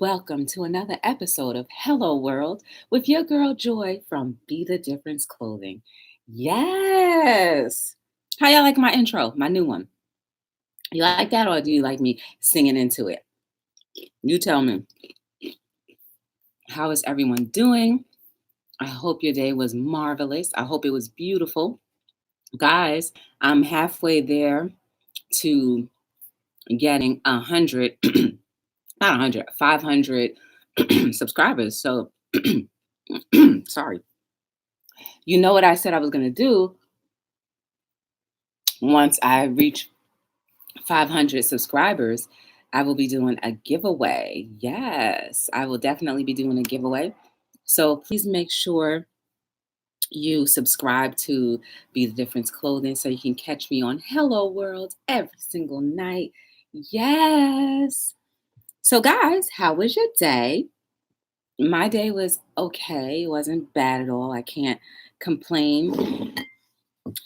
Welcome to another episode of Hello World with your girl Joy from Be the Difference Clothing. Yes. How y'all like my intro, my new one? You like that, or do you like me singing into it? You tell me. How is everyone doing? I hope your day was marvelous. I hope it was beautiful. Guys, I'm halfway there to getting 100, not 100, 500 subscribers. So, sorry. You know what I said I was going to do once I reach 500 subscribers? I will be doing a giveaway. Yes, I will definitely be doing a giveaway. So please make sure you subscribe to Be the Difference Clothing so you can catch me on Hello World every single night. Yes. So guys, how was your day? My day was okay. It wasn't bad at all. I can't complain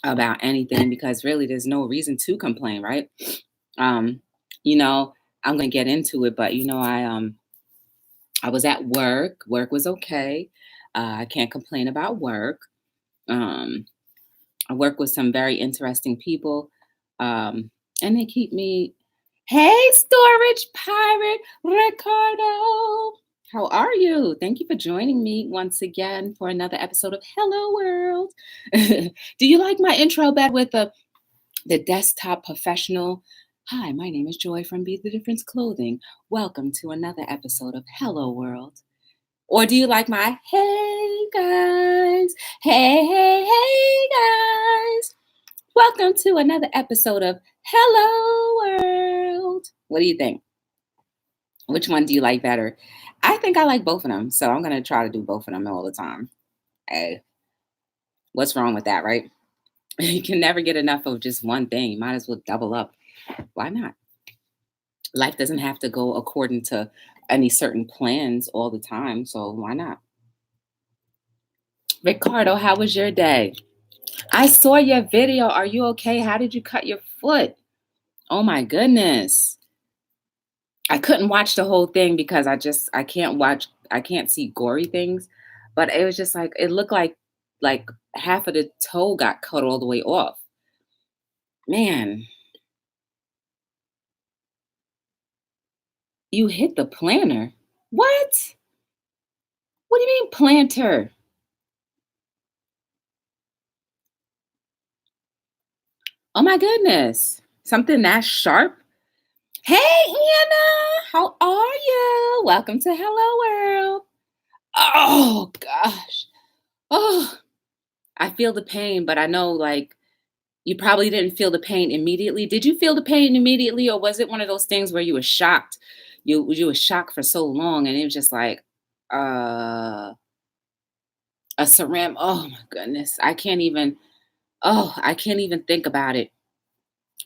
about anything because really there's no reason to complain, right? Um, I'm gonna get into it, but I was at work. Work was okay. I can't complain about work. Um, I work with some very interesting people, and they keep me. Hey, storage pirate Ricardo, how are you? Thank you for joining me once again for another episode of Hello World. Do you like my intro better with the desktop professional? Hi, my name is Joy from Be the Difference Clothing. Welcome to another episode of Hello World. Or do you like my hey guys? Hey guys. Welcome to another episode of Hello World. What do you think? Which one do you like better? I think I like both of them. So I'm going to try to do both of them all the time. Hey, what's wrong with that, right? You can never get enough of just one thing. You might as well double up. Why not? Life doesn't have to go according to any certain plans all the time. So why not? Ricardo, how was your day? I saw your video. Are you okay? How did you cut your foot? Oh my goodness. I couldn't watch the whole thing because I can't see gory things, but it was just like it looked like half of the toe got cut all the way off. Man, you hit the planter. What? What do you mean planter? Oh my goodness. Something that sharp? Hey Anna, how are you? Welcome to Hello World. Oh gosh. Oh, I feel the pain, but I know like you probably didn't feel the pain immediately. Did you feel the pain immediately, or was it one of those things where you were shocked? You were shocked for so long, and it was just like a ceram. Oh my goodness, I can't even. Oh, I can't even think about it.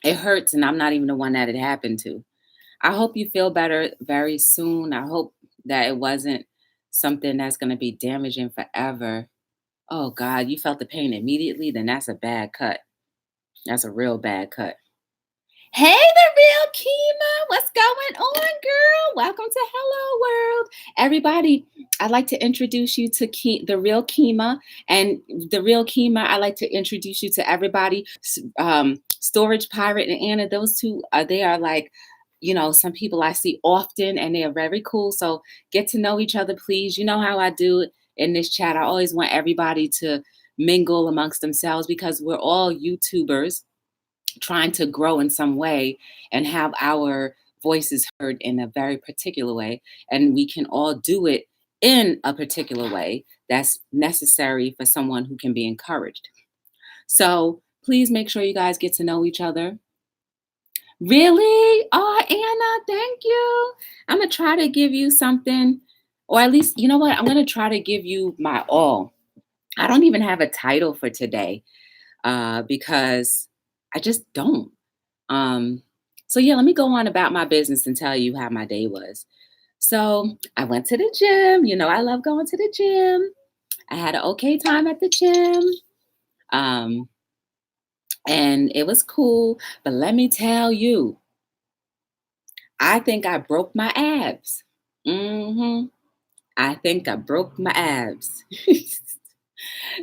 It hurts, and I'm not even the one that it happened to. I hope you feel better very soon. I hope that it wasn't something that's going to be damaging forever. Oh God, you felt the pain immediately? Then that's a bad cut. That's a real bad cut. Hey, the real Kima. What's going on, girl? Welcome to Hello World. Everybody, I'd like to introduce you to the real Kima. And the real Kima, I'd like to introduce you to everybody. Storage Pirate and Anna, those two, they are like, some people I see often and they are very cool. So get to know each other, please. You know how I do it in this chat. I always want everybody to mingle amongst themselves because we're all YouTubers trying to grow in some way and have our voices heard in a very particular way. And we can all do it in a particular way that's necessary for someone who can be encouraged. So please make sure you guys get to know each other. Really? Oh, Anna, thank you. I'm going to try to give you something, or at least, you know what? I'm going to try to give you my all. I don't even have a title for today because I just don't. So yeah, let me go on about my business and tell you how my day was. So I went to the gym. You know, I love going to the gym. I had an okay time at the gym. And it was cool. But let me tell you, I think I broke my abs. I think I broke my abs.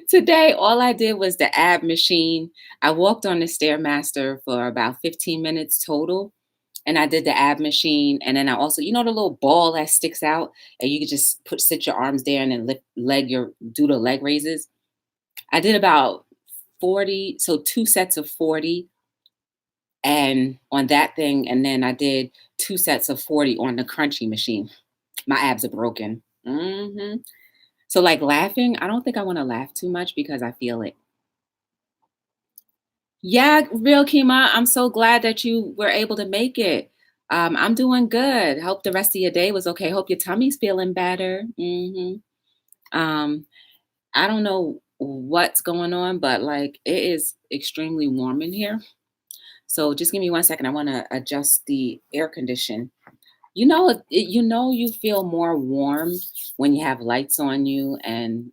Today, all I did was the ab machine. I walked on the Stairmaster for about 15 minutes total. And I did the ab machine. And then I also, the little ball that sticks out and you can just sit your arms there and then do the leg raises. I did about 40, so 2 sets of 40 and on that thing. And then I did 2 sets of 40 on the crunchy machine. My abs are broken. So like laughing, I don't think I want to laugh too much because I feel it. Yeah, real Kima, I'm so glad that you were able to make it. I'm doing good. Hope the rest of your day was okay. Hope your tummy's feeling better. Um, I don't know what's going on, but like it is extremely warm in here. So just give me 1 second. I want to adjust the air condition. You feel more warm when you have lights on you, and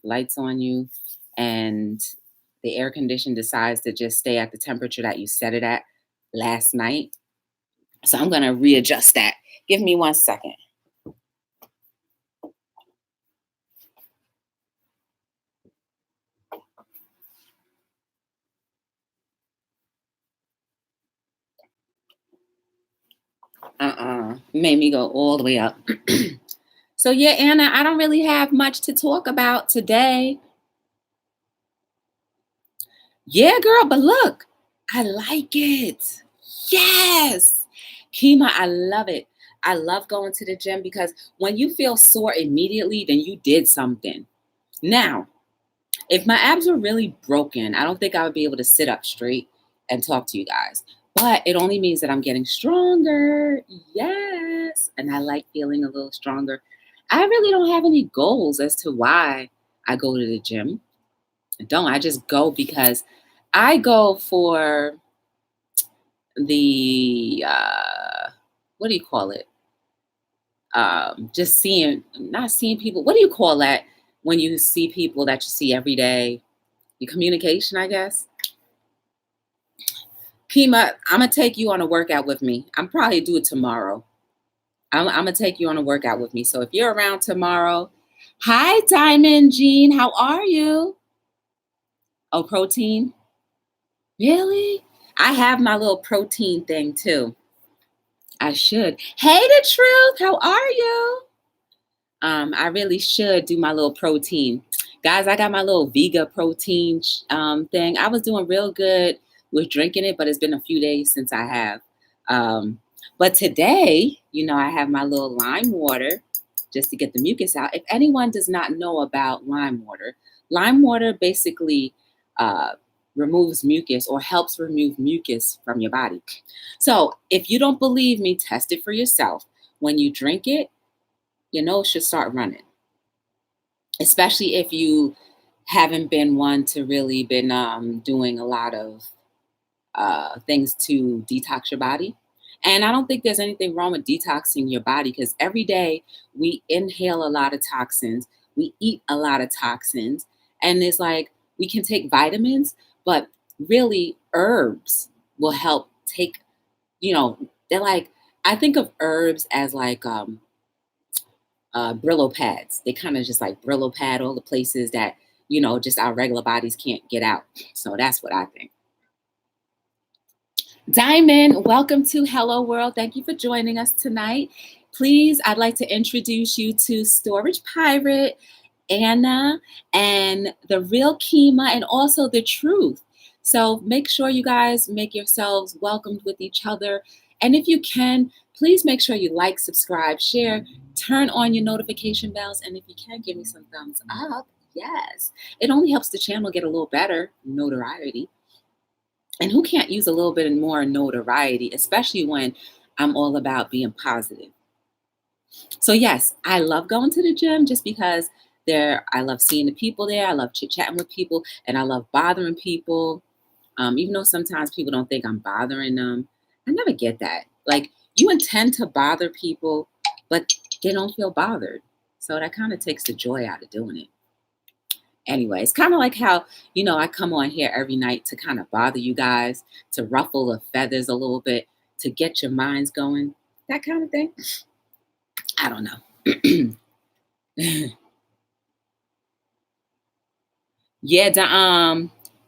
the air condition decides to just stay at the temperature that you set it at last night. So I'm going to readjust that. Give me 1 second. Made me go all the way up. So yeah, Anna, I don't really have much to talk about today. Yeah, girl, but look, I like it. Yes. Kima, I love it. I love going to the gym because when you feel sore immediately, then you did something. Now, if my abs were really broken, I don't think I would be able to sit up straight and talk to you guys. But it only means that I'm getting stronger. Yes. And I like feeling a little stronger. I really don't have any goals as to why I go to the gym. I just go because I go for the what do you call it? Just not seeing people. What do you call that when you see people that you see every day? Your communication, I guess. Kima, I'm gonna take you on a workout with me. I'm probably do it tomorrow. I'm gonna take you on a workout with me. So if you're around tomorrow, hi Diamond Jean, how are you? Oh, protein. Really? I have my little protein thing too. I should. Hey, the truth. How are you? I really should do my little protein. Guys, I got my little Vega protein thing. I was doing real good with drinking it, but it's been a few days since I have. But today, I have my little lime water just to get the mucus out. If anyone does not know about lime water basically removes mucus or helps remove mucus from your body. So if you don't believe me, test it for yourself. When you drink it, your nose should start running, especially if you haven't been one to really been doing a lot of things to detox your body. And I don't think there's anything wrong with detoxing your body because every day we inhale a lot of toxins, we eat a lot of toxins, and it's like we can take vitamins, but really herbs will help take, they're like, I think of herbs as like Brillo pads. They kind of just like Brillo pad all the places that, just our regular bodies can't get out. So that's what I think. Diamond, welcome to Hello World. Thank you for joining us tonight. Please, I'd like to introduce you to Storage Pirate, Anna, and the real Kima, and also the truth. So make sure you guys make yourselves welcomed with each other. And if you can, please make sure you like, subscribe, share, turn on your notification bells. And if you can, give me some thumbs up. Yes, it only helps the channel get a little better notoriety. And who can't use a little bit more notoriety, especially when I'm all about being positive. So yes, I love going to the gym just because I love seeing the people there. I love chit-chatting with people and I love bothering people. Even though sometimes people don't think I'm bothering them. I never get that. Like you intend to bother people, but they don't feel bothered. So that kind of takes the joy out of doing it. Anyway, it's kind of like how, I come on here every night to kind of bother you guys, to ruffle the feathers a little bit, to get your minds going, that kind of thing. I don't know. Yeah,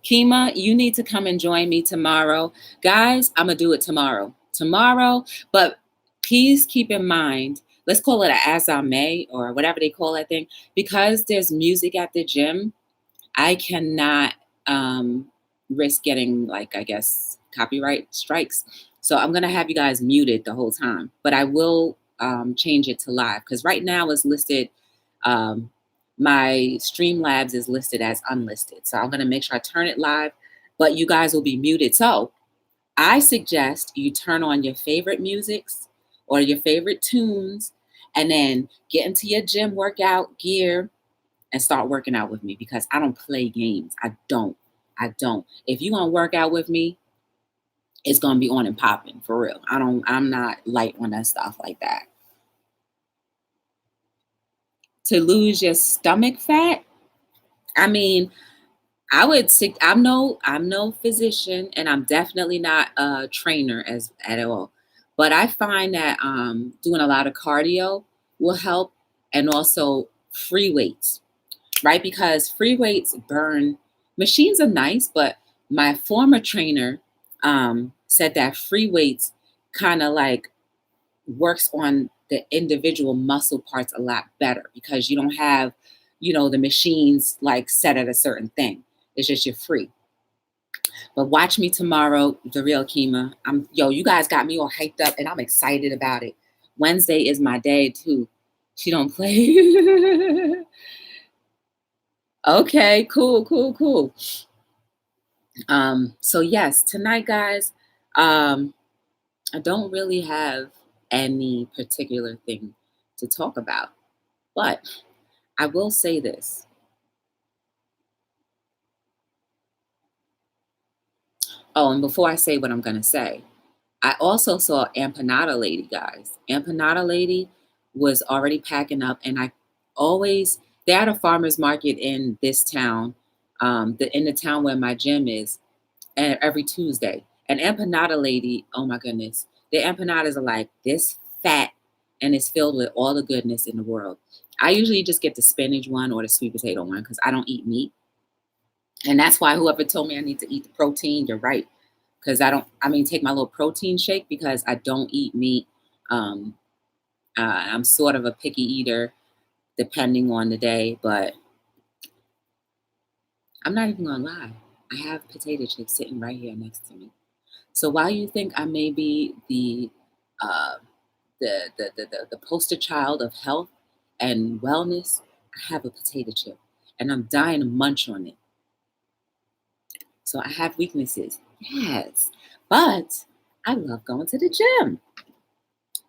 Kima, you need to come and join me tomorrow. Guys, I'm gonna do it tomorrow. Tomorrow, but please keep in mind, let's call it a as I may or whatever they call that thing, because there's music at the gym. I cannot risk getting, like, I guess, copyright strikes. So I'm gonna have you guys muted the whole time, but I will change it to live because right now it's listed. Um, my Streamlabs is listed as unlisted, so I'm gonna make sure I turn it live, but you guys will be muted. So I suggest you turn on your favorite musics or your favorite tunes, and then get into your gym workout gear and start working out with me because I don't play games. I don't. I don't. If you're gonna work out with me, it's gonna be on and popping for real. I'm not light on that stuff like that. To lose your stomach fat, I mean, I'm no physician and I'm definitely not a trainer as at all. But I find that doing a lot of cardio will help, and also free weights, right? Because free weights burn. Machines are nice, but my former trainer said that free weights kind of like works on the individual muscle parts a lot better because you don't have, the machines like set at a certain thing. It's just you're free. But watch me tomorrow, the real Kima. You guys got me all hyped up and I'm excited about it. Wednesday is my day too. She don't play. Okay, cool, cool, cool. So yes, tonight, guys, I don't really have any particular thing to talk about, but I will say this. Oh, and before I say what I'm gonna say, I also saw Empanada Lady, guys. Empanada Lady was already packing up, and they had a farmer's market in this town, in the town where my gym is, and every Tuesday. And Empanada Lady, oh my goodness, the empanadas are like this fat, and it's filled with all the goodness in the world. I usually just get the spinach one or the sweet potato one because I don't eat meat. And that's why whoever told me I need to eat the protein, you're right. Because take my little protein shake because I don't eat meat. Um, I'm sort of a picky eater depending on the day, but I'm not even gonna lie. I have potato chips sitting right here next to me. So while you think I may be uh, the poster child of health and wellness, I have a potato chip and I'm dying to munch on it. So I have weaknesses, yes, but I love going to the gym.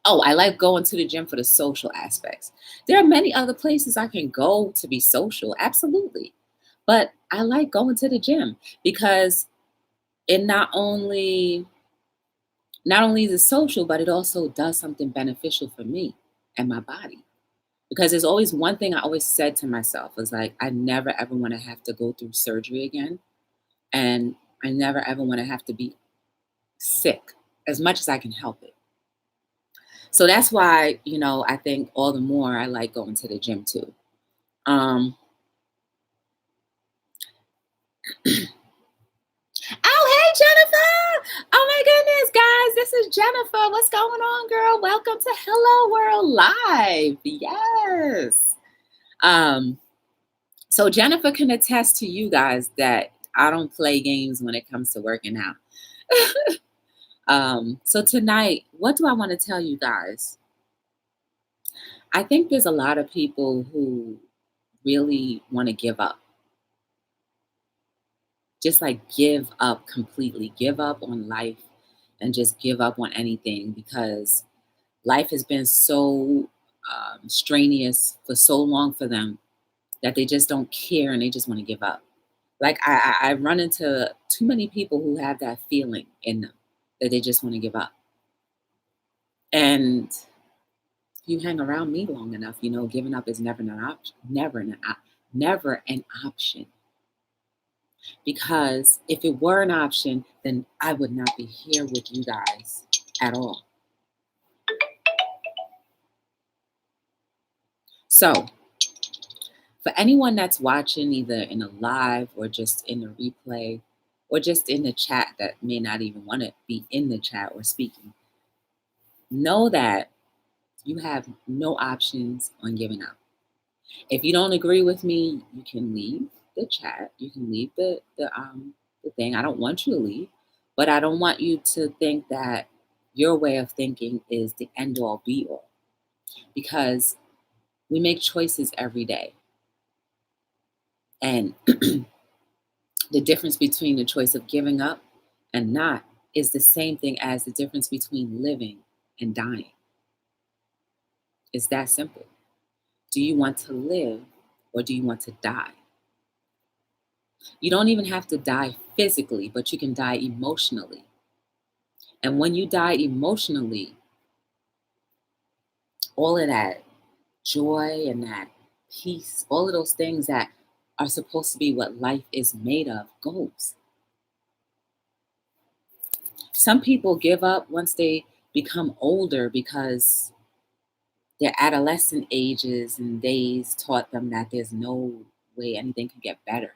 Oh, I like going to the gym for the social aspects. There are many other places I can go to be social, absolutely. But I like going to the gym because it not only is it social, but it also does something beneficial for me and my body. Because there's always one thing I always said to myself was like, I never ever want to have to go through surgery again. And I never ever want to have to be sick as much as I can help it. So that's why, I think all the more I like going to the gym too. Um, oh, hey, Jennifer. Oh, my goodness, guys. This is Jennifer. What's going on, girl? Welcome to Hello World Live. Yes. So Jennifer can attest to you guys that I don't play games when it comes to working out. So tonight, what do I want to tell you guys? I think there's a lot of people who really want to give up. Just like give up completely, give up on life and just give up on anything because life has been so strenuous for so long for them that they just don't care and they just want to give up. Like I run into too many people who have that feeling in them that they just want to give up. And if you hang around me long enough, giving up is never an option. Never an option. Because if it were an option, then I would not be here with you guys at all. So For anyone that's watching either in a live or just in a replay or just in the chat that may not even want to be in the chat or speaking, know that you have no options on giving up. If you don't agree with me, you can leave the chat. You can leave the thing. I don't want you to leave, but I don't want you to think that your way of thinking is the end all be all, because we make choices every day. And the difference between the choice of giving up and not is the same thing as the difference between living and dying. It's that simple. Do you want to live or do you want to die? You don't even have to die physically, but you can die emotionally. And when you die emotionally, all of that joy and that peace, all of those things that are supposed to be what life is made of, goes. Some people give up once they become older because their adolescent ages and days taught them that there's no way anything can get better.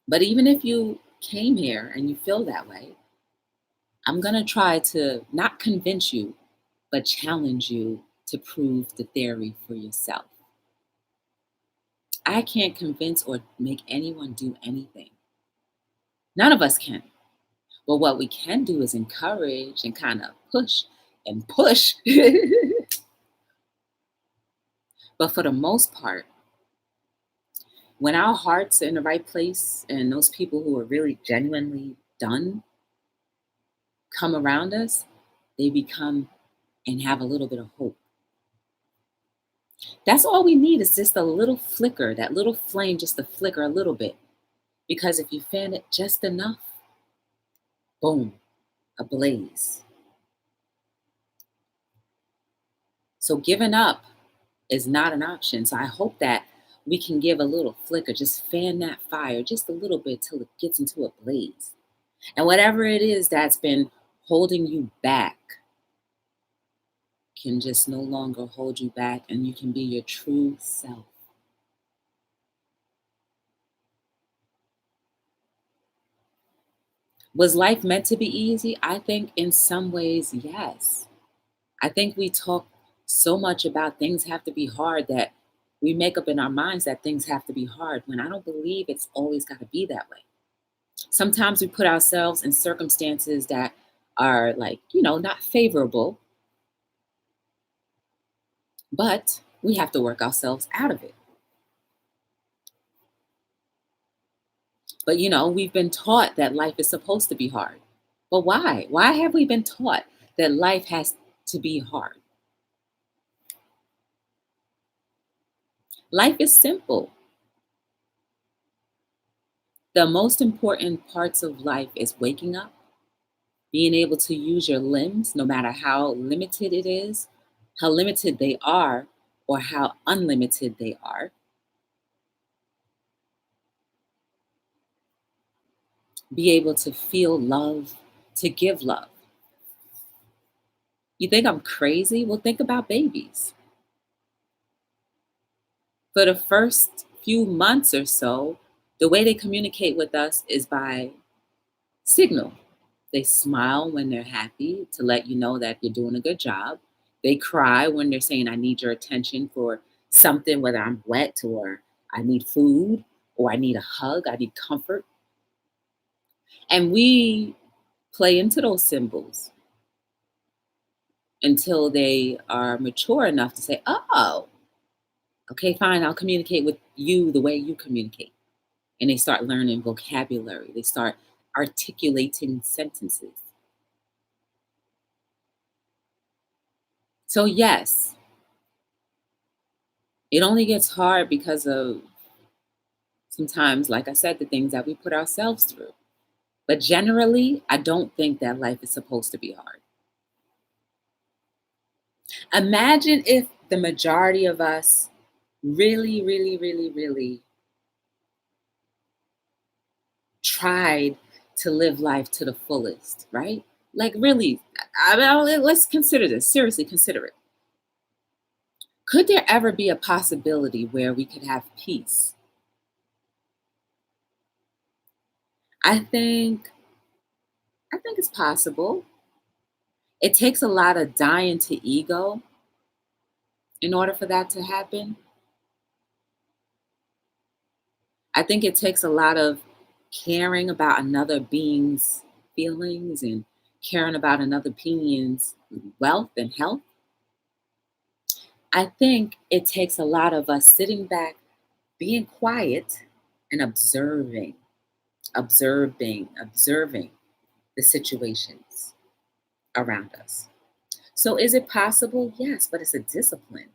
But even if you came here and you feel that way, I'm going to try to not convince you, but challenge you to prove the theory for yourself. I can't convince or make anyone do anything. None of us can. But what we can do is encourage and kind of push and push. But for the most part, when our hearts are in the right place and those people who are really genuinely done come around us, they become and have a little bit of hope. That's all we need is just a little flicker, that little flame, just to flicker a little bit. Because if you fan it just enough, boom, a blaze. So giving up is not an option. So I hope that we can give a little flicker, just fan that fire just a little bit till it gets into a blaze. And whatever it is that's been holding you back can just no longer hold you back, and you can be your true self. Was life meant to be easy? I think in some ways, yes. I think we talk so much about things have to be hard that we make up in our minds that things have to be hard, when I don't believe it's always got to be that way. Sometimes we put ourselves in circumstances that are like, not favorable, but we have to work ourselves out of it. But we've been taught that life is supposed to be hard. But why? Why have we been taught that life has to be hard? Life is simple. The most important parts of life is waking up, being able to use your limbs, no matter how limited it is, how limited they are, or how unlimited they are. Be able to feel love, to give love. You think I'm crazy? Well, think about babies. For the first few months or so, the way they communicate with us is by signal. They smile when they're happy to let you know that you're doing a good job. They cry when they're saying, I need your attention for something, whether I'm wet or I need food or I need a hug, I need comfort. And we play into those symbols until they are mature enough to say, oh, okay, fine, I'll communicate with you the way you communicate. And they start learning vocabulary, they start articulating sentences. So, yes, it only gets hard because of sometimes, like I said, the things that we put ourselves through. But generally, I don't think that life is supposed to be hard. Imagine if the majority of us really, really, really, really tried to live life to the fullest, right? Like, really, let's consider this. Seriously, consider it. Could there ever be a possibility where we could have peace? I think I think it's possible. It takes a lot of dying to ego in order for that to happen. I think it takes a lot of caring about another being's feelings and caring about another being's wealth and health. I think it takes a lot of us sitting back, being quiet, and observing the situations around us. So, is it possible? Yes, but it's a discipline.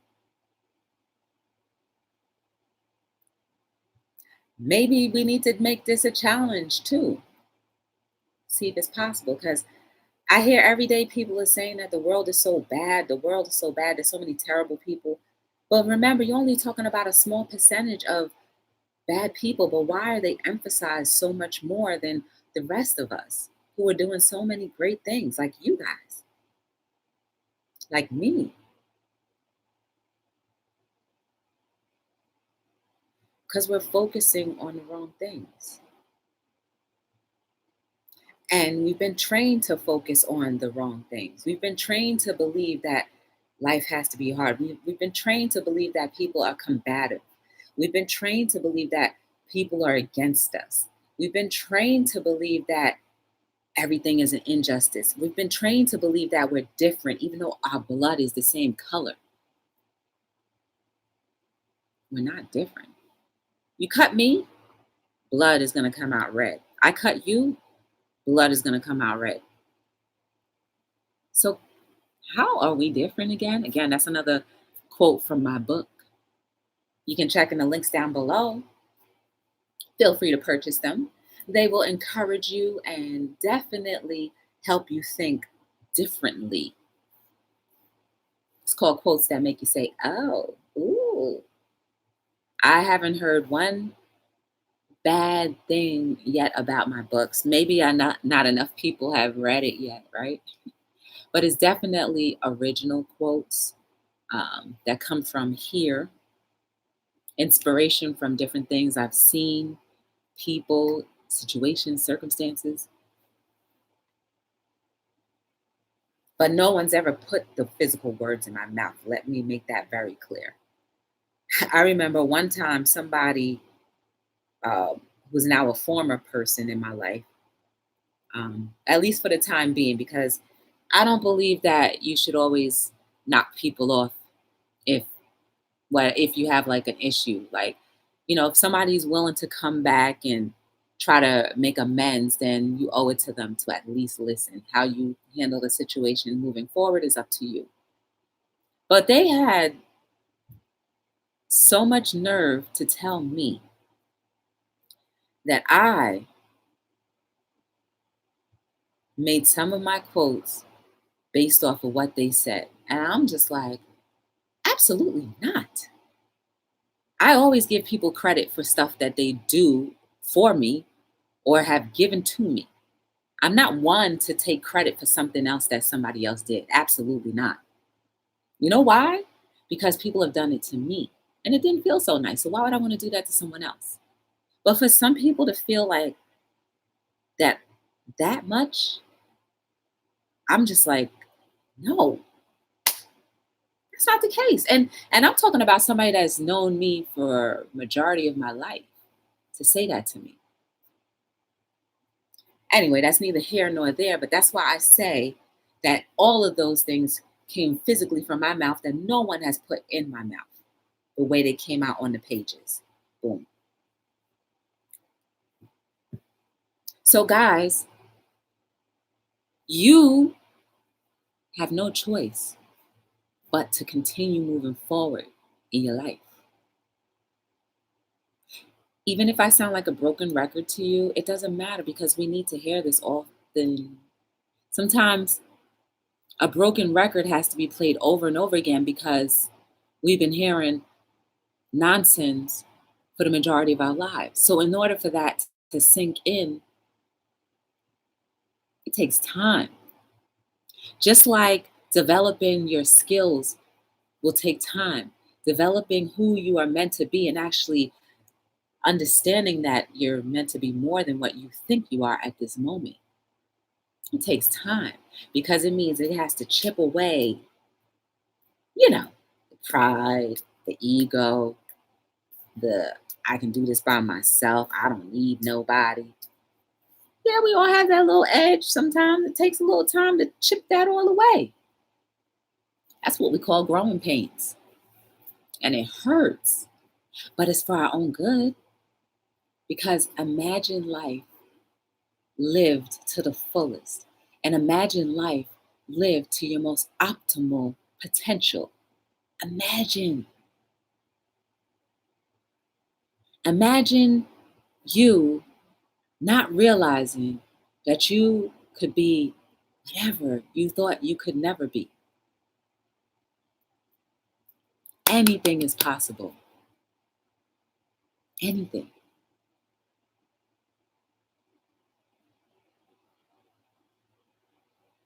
Maybe we need to make this a challenge too. See if it's possible. Because I hear every day people are saying that the world is so bad. The world is so bad. There's so many terrible people. But remember, you're only talking about a small percentage of bad people. But why are they emphasized so much more than the rest of us who are doing so many great things, like you guys, like me? Because we're focusing on the wrong things. And we've been trained to focus on the wrong things. We've been trained to believe that life has to be hard. We've been trained to believe that people are combative. We've been trained to believe that people are against us. We've been trained to believe that everything is an injustice. We've been trained to believe that we're different, even though our blood is the same color. We're not different. You cut me, blood is going to come out red. I cut you, blood is going to come out red. So, how are we different again? Again, that's another quote from my book. You can check in the links down below. Feel free to purchase them. They will encourage you and definitely help you think differently. It's called Quotes That Make You Say, oh, ooh. I haven't heard one bad thing yet about my books. Maybe not enough people have read it yet, right? But it's definitely original quotes that come from here, inspiration from different things I've seen, people, situations, circumstances. But no one's ever put the physical words in my mouth. Let me make that very clear. I remember one time somebody who's now a former person in my life, at least for the time being, because I don't believe that you should always knock people off if if you have like an issue. Like, if somebody's willing to come back and try to make amends, then you owe it to them to at least listen. How you handle the situation moving forward is up to you. But they had so much nerve to tell me that I made some of my quotes based off of what they said. And I'm just like, absolutely not. I always give people credit for stuff that they do for me or have given to me. I'm not one to take credit for something else that somebody else did. Absolutely not. You know why? Because people have done it to me and it didn't feel so nice. So why would I want to do that to someone else? But for some people to feel like that much, I'm just like, no, that's not the case. And I'm talking about somebody that's known me for majority of my life to say that to me. Anyway, that's neither here nor there, but that's why I say that all of those things came physically from my mouth that no one has put in my mouth the way they came out on the pages. Boom. So, guys, you have no choice but to continue moving forward in your life. Even if I sound like a broken record to you, it doesn't matter because we need to hear this often. Sometimes a broken record has to be played over and over again because we've been hearing nonsense for the majority of our lives. So, in order for that to sink in, it takes time. Just like developing your skills will take time. developing who you are meant to be and actually understanding that you're meant to be more than what you think you are at this moment. It takes time because it means it has to chip away, you know, the pride, the ego, the I can do this by myself. I don't need nobody. Yeah, we all have that little edge. Sometimes it takes a little time to chip that all away. That's what we call growing pains. And it hurts, but it's for our own good. Because imagine life lived to the fullest. And imagine life lived to your most optimal potential. Imagine. Imagine you not realizing that you could be whatever you thought you could never be. Anything is possible. Anything.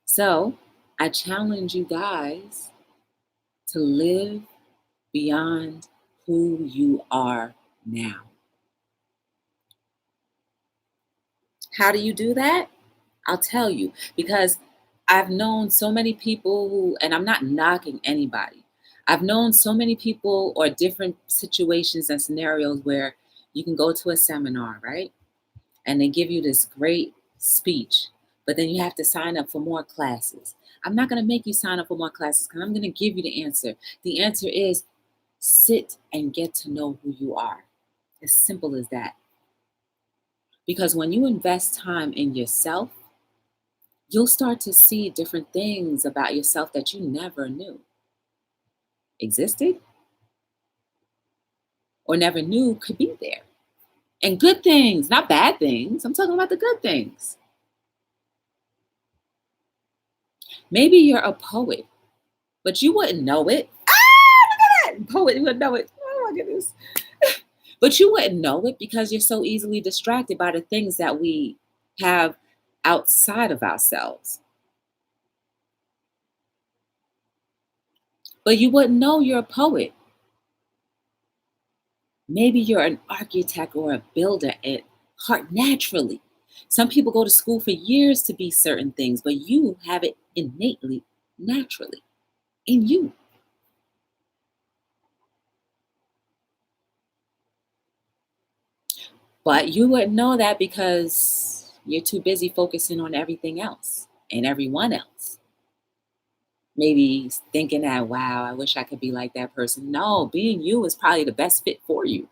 So I challenge you guys to live beyond who you are now. How do you do that? I'll tell you because I've known so many people who, and I'm not knocking anybody, I've known so many people or different situations and scenarios where you can go to a seminar, right? And they give you this great speech, but then you have to sign up for more classes. I'm not going to make you sign up for more classes because I'm going to give you the answer. The answer is sit and get to know who you are. As simple as that. Because when you invest time in yourself, you'll start to see different things about yourself that you never knew existed or never knew could be there. And good things, not bad things. I'm talking about the good things. Maybe you're a poet, but you wouldn't know it. Ah, look at that. Poet, you wouldn't know it. Oh my goodness. But you wouldn't know it because you're so easily distracted by the things that we have outside of ourselves. But you wouldn't know you're a poet. Maybe you're an architect or a builder at heart naturally. Some people go to school for years to be certain things, but you have it innately, naturally in you. But you wouldn't know that because you're too busy focusing on everything else and everyone else. Maybe thinking that, wow, I wish I could be like that person. No, being you is probably the best fit for you.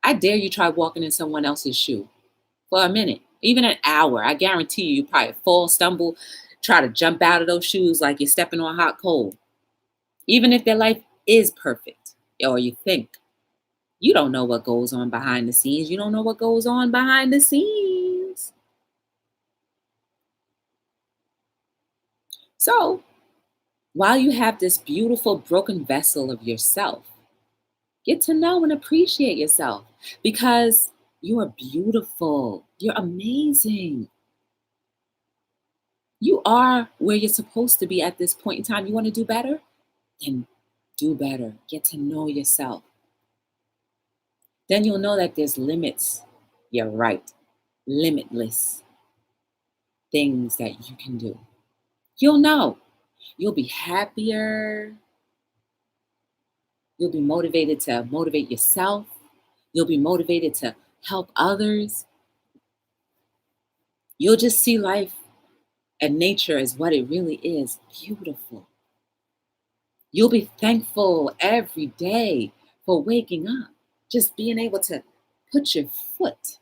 I dare you try walking in someone else's shoe for a minute, even an hour. I guarantee you probably fall, stumble, try to jump out of those shoes like you're stepping on hot coal. Even if their life is perfect, or you think, you don't know what goes on behind the scenes. You don't know what goes on behind the scenes. So while you have this beautiful broken vessel of yourself, get to know and appreciate yourself because you are beautiful. You're amazing. You are where you're supposed to be at this point in time. You want to do better? Then do better. Get to know yourself. Then you'll know that there's limits. You're right. Limitless things that you can do. You'll know. You'll be happier. You'll be motivated to motivate yourself. You'll be motivated to help others. You'll just see life and nature as what it really is, beautiful. You'll be thankful every day for waking up, just being able to put your foot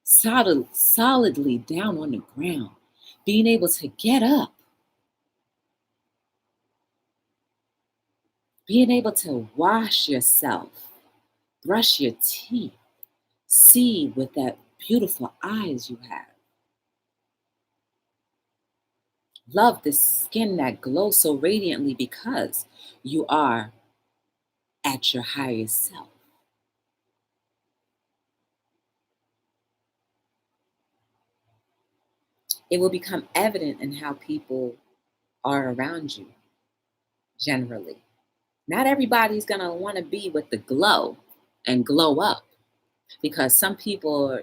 solidly down on the ground, being able to get up, being able to wash yourself, brush your teeth, see with that beautiful eyes you have. Love the skin that glows so radiantly because you are at your highest self. It will become evident in how people are around you generally. Not everybody's going to want to be with the glow and glow up, because some people are,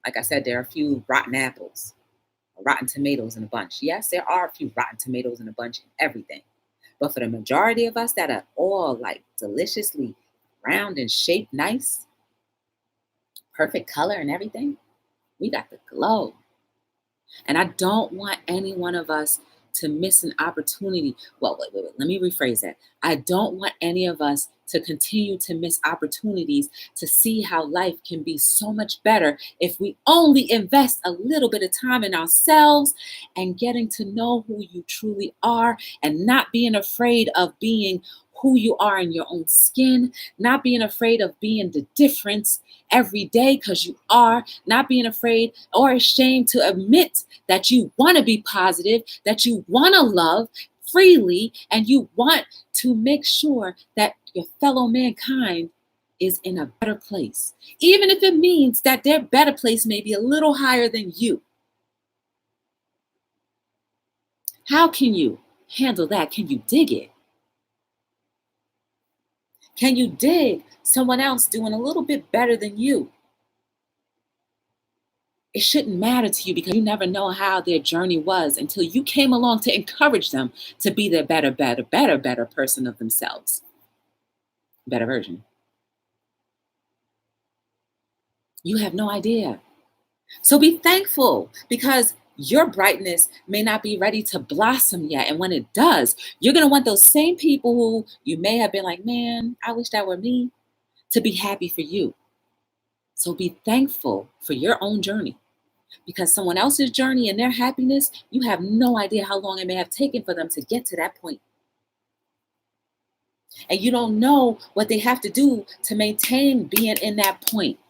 like I said, there are a few rotten apples, rotten tomatoes in a bunch. Yes, there are a few rotten tomatoes in a bunch in everything. But for the majority of us that are all like deliciously round and shaped nice, perfect color and everything, we got the glow. And I don't want any one of us to miss an opportunity. Well, wait. Let me rephrase that. I don't want any of us to continue to miss opportunities to see how life can be so much better if we only invest a little bit of time in ourselves and getting to know who you truly are, and not being afraid of being who you are in your own skin, not being afraid of being the difference every day, because you are, not being afraid or ashamed to admit that you want to be positive, that you want to love freely, and you want to make sure that your fellow mankind is in a better place, even if it means that their better place may be a little higher than you. How can you handle that? Can you dig it? Can you dig someone else doing a little bit better than you? It shouldn't matter to you, because you never know how their journey was until you came along to encourage them to be their better person of themselves. Better version. You have no idea. So be thankful, because your brightness may not be ready to blossom yet. And when it does, you're going to want those same people who you may have been like, man, I wish that were me, to be happy for you. So be thankful for your own journey, because someone else's journey and their happiness, you have no idea how long it may have taken for them to get to that point. And you don't know what they have to do to maintain being in that point.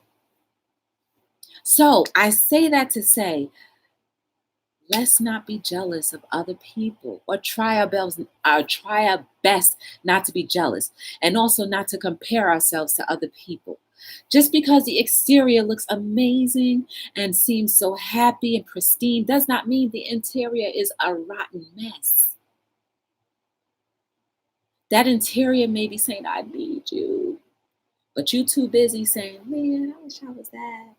So I say that to say, let's not be jealous of other people, or try our best not to be jealous, and also not to compare ourselves to other people. Just because the exterior looks amazing and seems so happy and pristine does not mean the interior is a rotten mess. That interior may be saying, I need you, but you too busy saying, man, I wish I was that.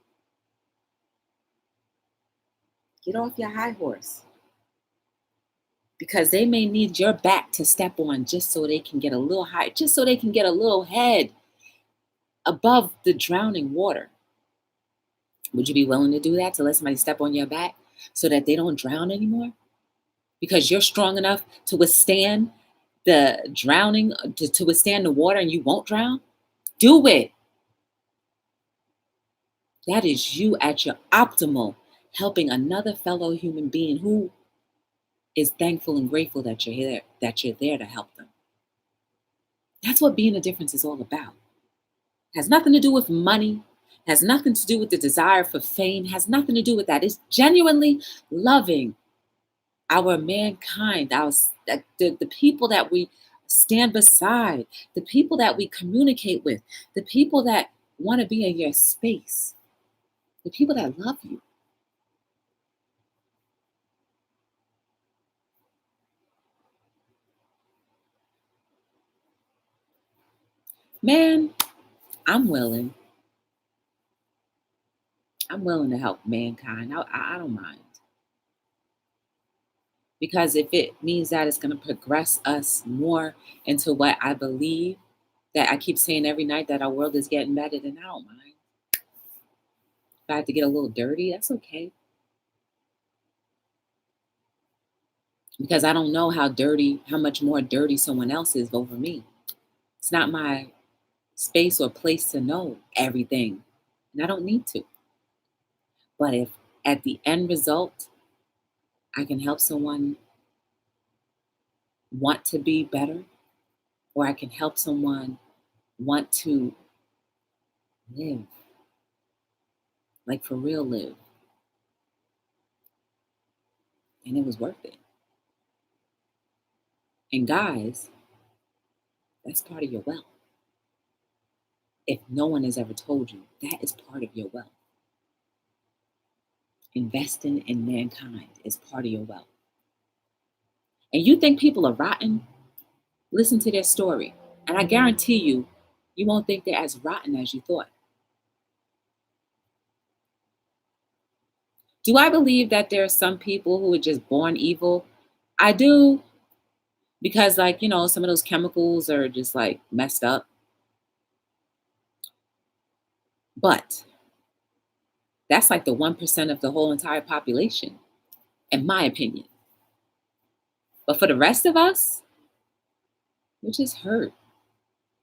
Get off your high horse, because they may need your back to step on just so they can get a little higher, just so they can get a little head above the drowning water. Would you be willing to do that, to let somebody step on your back so that they don't drown anymore? Because you're strong enough to withstand the drowning, to withstand the water, and you won't drown? Do it. That is you at your optimal, helping another fellow human being who is thankful and grateful that you're there to help them. That's what being a difference is all about. Has nothing to do with money, has nothing to do with the desire for fame, has nothing to do with that. It's genuinely loving our mankind, the people that we stand beside, the people that we communicate with, the people that want to be in your space, the people that love you. Man, I'm willing. I'm willing to help mankind. I don't mind. Because if it means that it's going to progress us more into what I believe, that I keep saying every night, that our world is getting better, then I don't mind. If I have to get a little dirty, that's okay. Because I don't know how much more dirty someone else is over me. It's not my space or place to know everything, and I don't need to. But if at the end result, I can help someone want to be better, or I can help someone want to live, like for real live, and it was worth it. And guys, that's part of your wealth. If no one has ever told you, that is part of your wealth. Investing in mankind is part of your wealth. And you think people are rotten? Listen to their story. And I guarantee you, you won't think they're as rotten as you thought. Do I believe that there are some people who are just born evil? I do, because, like, some of those chemicals are just like messed up. But that's like the 1% of the whole entire population, in my opinion. But for the rest of us, we just hurt.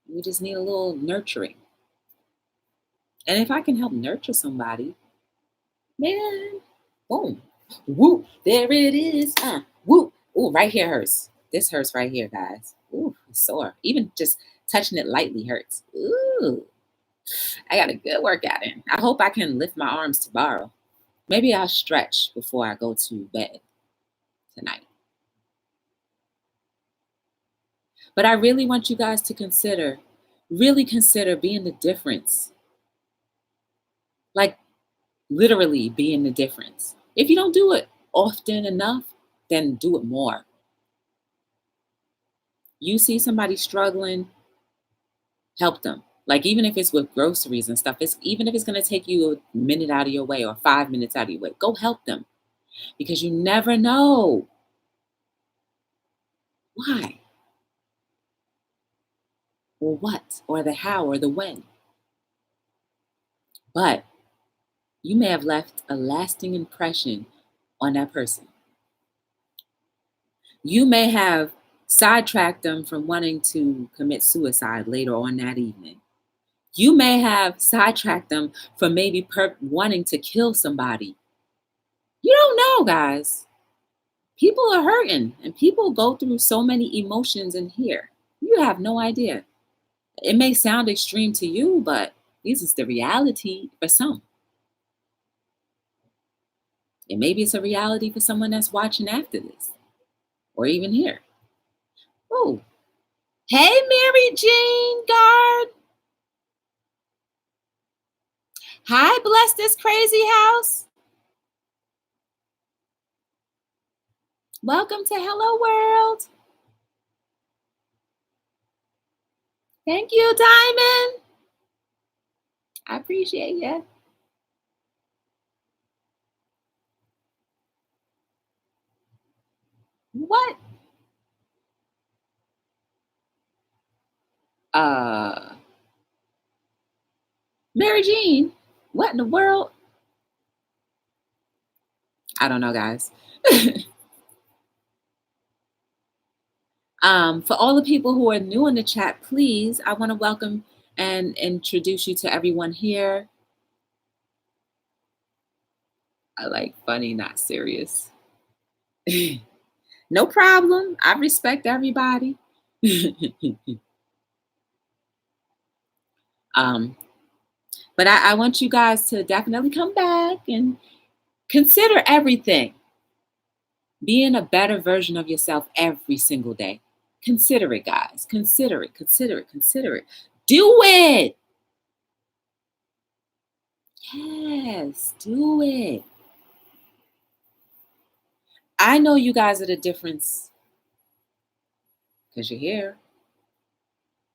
We just need a little nurturing. And if I can help nurture somebody, man, boom, whoop, there it is. Whoop, ooh, right here hurts. This hurts right here, guys. Ooh, it's sore. Even just touching it lightly hurts. Ooh, I got a good workout in. I hope I can lift my arms tomorrow. Maybe I'll stretch before I go to bed tonight. But I really want you guys to really consider being the difference. Like, literally being the difference. If you don't do it often enough, then do it more. You see somebody struggling, help them. Like, even if it's with groceries and stuff, even if it's going to take you a minute out of your way or 5 minutes out of your way, go help them, because you never know why or what or the how or the when. But you may have left a lasting impression on that person. You may have sidetracked them from wanting to commit suicide later on that evening. You may have sidetracked them from maybe wanting to kill somebody. You don't know, guys. People are hurting and people go through so many emotions in here. You have no idea. It may sound extreme to you, but this is the reality for some. And maybe it's a reality for someone that's watching after this or even here. Oh, hey, Mary Jean Guard. Hi, bless this crazy house. Welcome to Hello World. Thank you, Diamond. I appreciate you. What? Uh, Mary Jean, what in the world? I don't know, guys. For all the people who are new in the chat, please, I want to welcome and introduce you to everyone here. I like funny, not serious. No problem. I respect everybody. But I want you guys to definitely come back and consider everything. Being a better version of yourself every single day. Consider it, guys. Consider it, consider it, consider it. Do it. Yes, do it. I know you guys are the difference because you're here.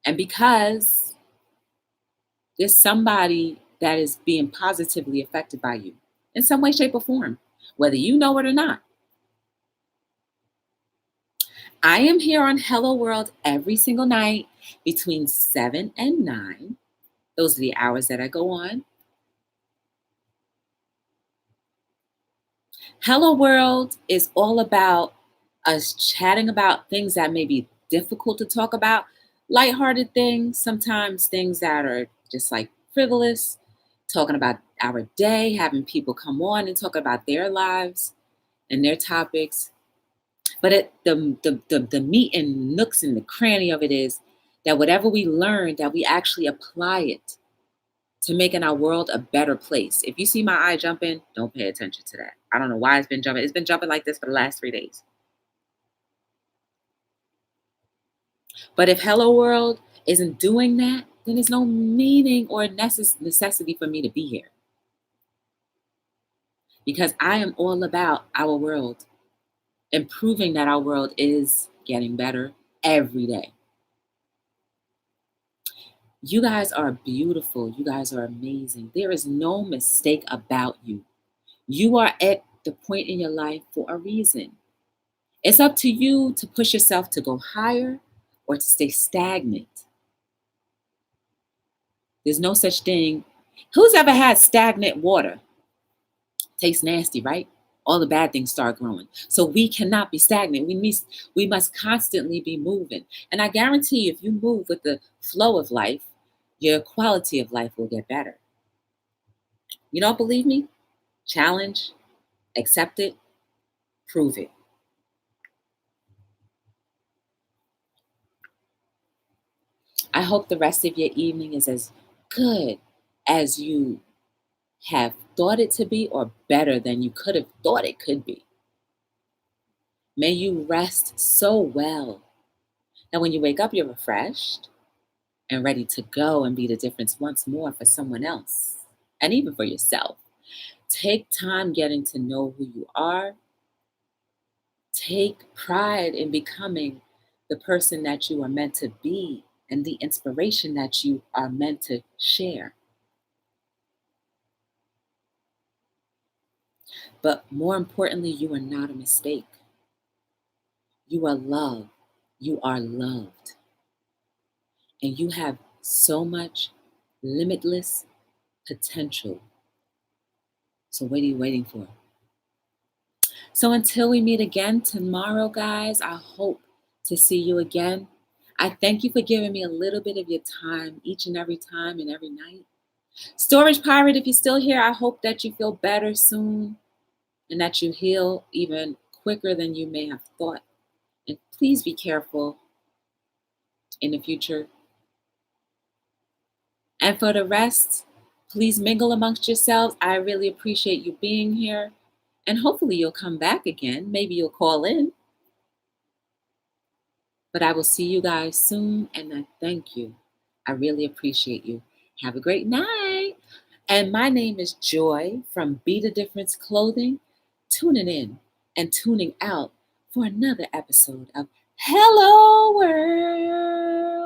And because there's somebody that is being positively affected by you in some way, shape, or form, whether you know it or not. I am here on Hello World every single night between 7 and 9. Those are the hours that I go on. Hello World is all about us chatting about things that may be difficult to talk about, lighthearted things, sometimes things that are just like frivolous, talking about our day, having people come on and talk about their lives and their topics. But the meat and nooks and the cranny of it is that whatever we learn, that we actually apply it to making our world a better place. If you see my eye jumping, don't pay attention to that. I don't know why it's been jumping. It's been jumping like this for the last 3 days. But if Hello World isn't doing that, then there's no meaning or necessity for me to be here. Because I am all about our world and proving that our world is getting better every day. You guys are beautiful. You guys are amazing. There is no mistake about you. You are at the point in your life for a reason. It's up to you to push yourself to go higher or to stay stagnant. There's no such thing. Who's ever had stagnant water? Tastes nasty, right? All the bad things start growing. So we cannot be stagnant. We must constantly be moving. And I guarantee you, if you move with the flow of life, your quality of life will get better. You don't believe me? Challenge, accept it, prove it. I hope the rest of your evening is as good as you have thought it to be or better than you could have thought it could be. May you rest so well that when you wake up, you're refreshed and ready to go and be the difference once more for someone else and even for yourself. Take time getting to know who you are. Take pride in becoming the person that you are meant to be and the inspiration that you are meant to share. But more importantly, you are not a mistake. You are loved. You are loved. And you have so much limitless potential. So what are you waiting for? So until we meet again tomorrow, guys, I hope to see you again. I thank you for giving me a little bit of your time each and every time and every night. Storage Pirate, if you're still here, I hope that you feel better soon and that you heal even quicker than you may have thought. And please be careful in the future. And for the rest, please mingle amongst yourselves. I really appreciate you being here. And hopefully you'll come back again. Maybe you'll call in. But I will see you guys soon. And I thank you. I really appreciate you. Have a great night. And my name is Joy from Be the Difference Clothing. Tuning in and tuning out for another episode of Hello World.